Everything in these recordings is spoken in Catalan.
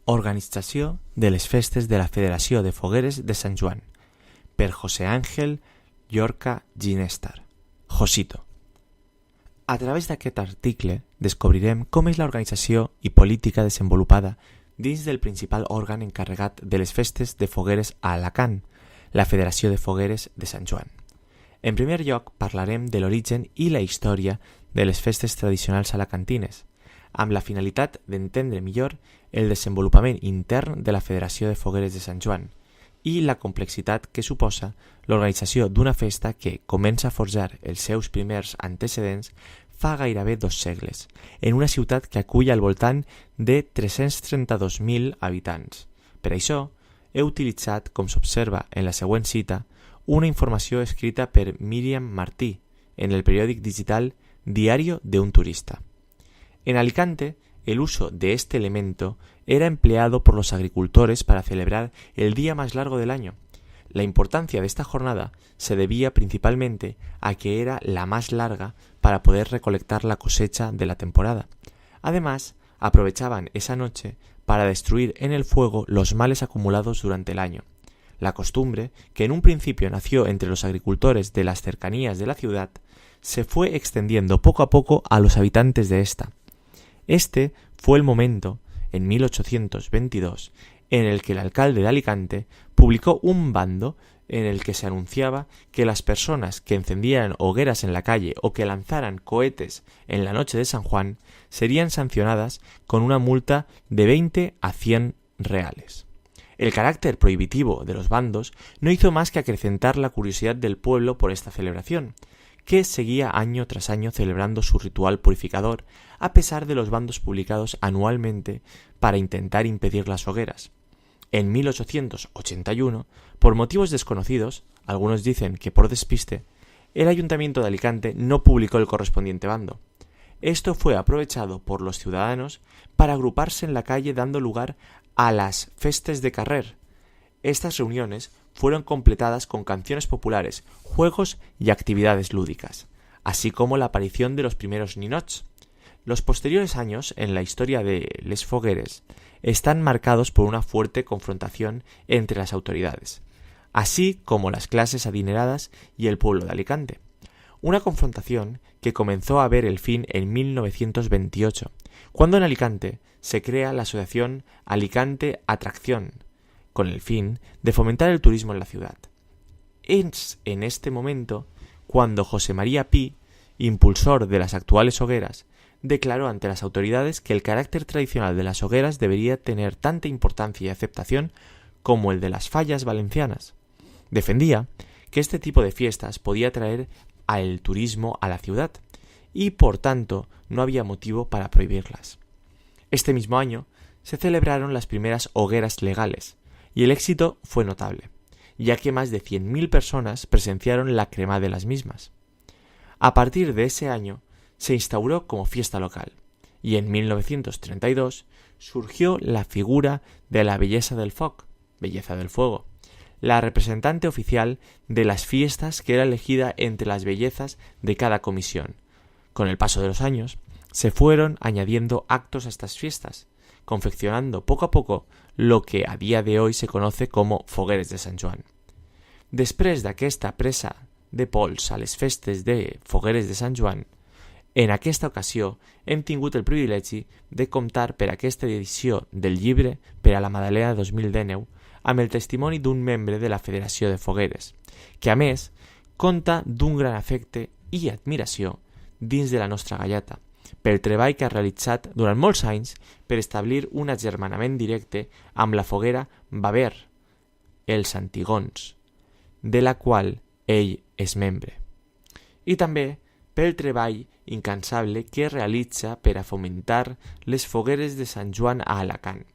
Organització de les festes de la Federació de Fogueres de Sant Joan, per José Ángel Llorca Ginestar, Josito. A través d'aquest article descobrirem com és l'organització i política desenvolupada dins del principal òrgan encarregat de les festes de Fogueres a Alacant, la Federació de Fogueres de Sant Joan. En primer lloc, parlarem de l'origen i la història de les festes tradicionals alacantines, amb la finalitat d'entendre millor el desenvolupament intern de la Federació de Fogueres de Sant Joan i la complexitat que suposa l'organització d'una festa que comença a forjar els seus primers antecedents fa gairebé 2 segles, en una ciutat que acull al voltant de 332.000 habitants. Per això, he utilitzat, com s'observa en la següent cita, una informació escrita per Míriam Martí en el periòdic digital Diario de un Turista. En Alicante, el uso de este elemento era empleado por los agricultores para celebrar el día más largo del año. La importancia de esta jornada se debía principalmente a que era la más larga para poder recolectar la cosecha de la temporada. Además, aprovechaban esa noche para destruir en el fuego los males acumulados durante el año. La costumbre, que en un principio nació entre los agricultores de las cercanías de la ciudad, se fue extendiendo poco a poco a los habitantes de esta. Este fue el momento, en 1822, en el que el alcalde de Alicante publicó un bando en el que se anunciaba que las personas que encendieran hogueras en la calle o que lanzaran cohetes en la noche de San Juan serían sancionadas con una multa de 20 a 100 reales. El carácter prohibitivo de los bandos no hizo más que acrecentar la curiosidad del pueblo por esta celebración, que seguía año tras año celebrando su ritual purificador, a pesar de los bandos publicados anualmente para intentar impedir las hogueras. En 1881, por motivos desconocidos, algunos dicen que por despiste, el Ayuntamiento de Alicante no publicó el correspondiente bando. Esto fue aprovechado por los ciudadanos para agruparse en la calle dando lugar a las festes de carrer. Estas reuniones fueron completadas con canciones populares, juegos y actividades lúdicas, así como la aparición de los primeros ninots. Los posteriores años en la historia de les Fogueres están marcados por una fuerte confrontación entre las autoridades, así como las clases adineradas y el pueblo de Alicante. Una confrontación que comenzó a ver el fin en 1928, cuando en Alicante se crea la asociación Alicante Atracción, con el fin de fomentar el turismo en la ciudad. Es en este momento cuando José María Pi, impulsor de las actuales hogueras, declaró ante las autoridades que el carácter tradicional de las hogueras debería tener tanta importancia y aceptación como el de las fallas valencianas. Defendía que este tipo de fiestas podía traer al turismo a la ciudad y, por tanto, no había motivo para prohibirlas. Este mismo año se celebraron las primeras hogueras legales, y el éxito fue notable, ya que más de 100.000 personas presenciaron la crema de las mismas. A partir de ese año se instauró como fiesta local, y en 1932 surgió la figura de la belleza del fuego, la representante oficial de las fiestas que era elegida entre las bellezas de cada comisión. Con el paso de los años, se fueron añadiendo actos a estas fiestas, confeccionando poco a poco lo que a día de hoy se conoce como Fogueres de Sant Joan. Després d'aquesta presa de pols a les festes de Fogueres de Sant Joan, en aquesta ocasió hem tingut el privilegi de comptar per aquesta edició del llibre per a la Magdalena 2019 amb el testimoni d'un membre de la Federació de Fogueres, que a més conta d'un gran afecte i admiració dins de la nostra Gaiata, pel treball que ha realitzat durant molts anys per establir un agermanament directe amb la foguera Baber, els Antigons, de la qual ell és membre. I també pel treball incansable que realitza per a fomentar les fogueres de Sant Joan a Alacant.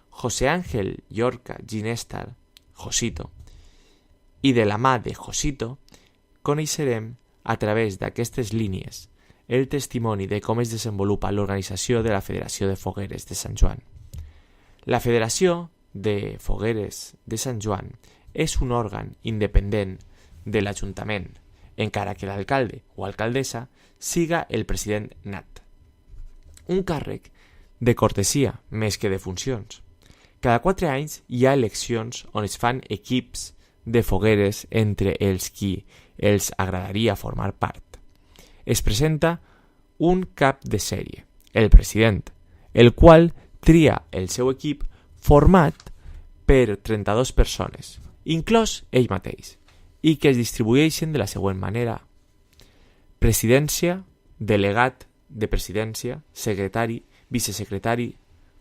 José Ángel Llorca Ginestar, Josito, i de la mà de Josito coneixerem a través d'aquestes línies el testimoni de com es desenvolupa l'organització de la Federació de Fogueres de Sant Joan. La Federació de Fogueres de Sant Joan és un òrgan independent de l'Ajuntament, encara que l'alcalde o alcaldessa siga el president nat. Un càrrec de cortesia més que de funcions. Cada 4 anys hi ha eleccions on es fan equips de fogueres entre els qui els agradaria formar part. Es presenta un cap de sèrie, el president, el qual tria el seu equip format per 32 persones, inclòs ell mateix, i que es distribueixen de la següent manera. Presidència, delegat de presidència, secretari, vicesecretari,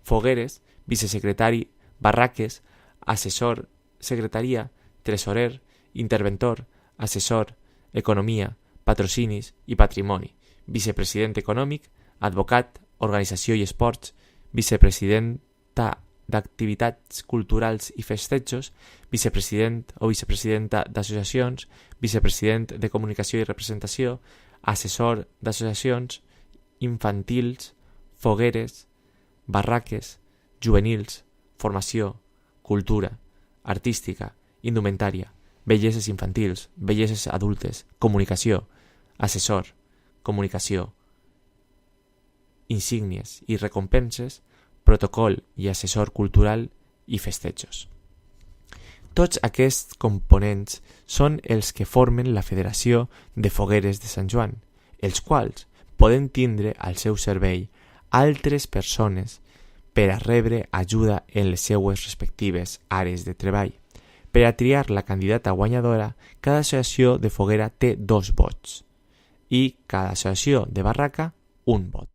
fogueres, vicesecretari, barraques, assessor, secretaria, tresorer, interventor, assessor, economia, patrocinis i patrimoni, vicepresident econòmic, advocat, organització i esports, vicepresidenta d'activitats culturals i festejos, vicepresident o vicepresidenta d'associacions, vicepresident de comunicació i representació, assessor d'associacions, infantils, fogueres, barraques, juvenils, formació, cultura, artística, indumentària, belleses infantils, belleses adultes, comunicació, assessor, comunicació, insígnies i recompenses, protocol i assessor cultural i festejos. Tots aquests components són els que formen la Federació de Fogueres de Sant Joan, els quals poden tindre al seu servei altres persones per a rebre ajuda en les seues respectives àrees de treball. Per a triar la candidata guanyadora, cada associació de foguera té 2 vots i cada associació de barraca un vot.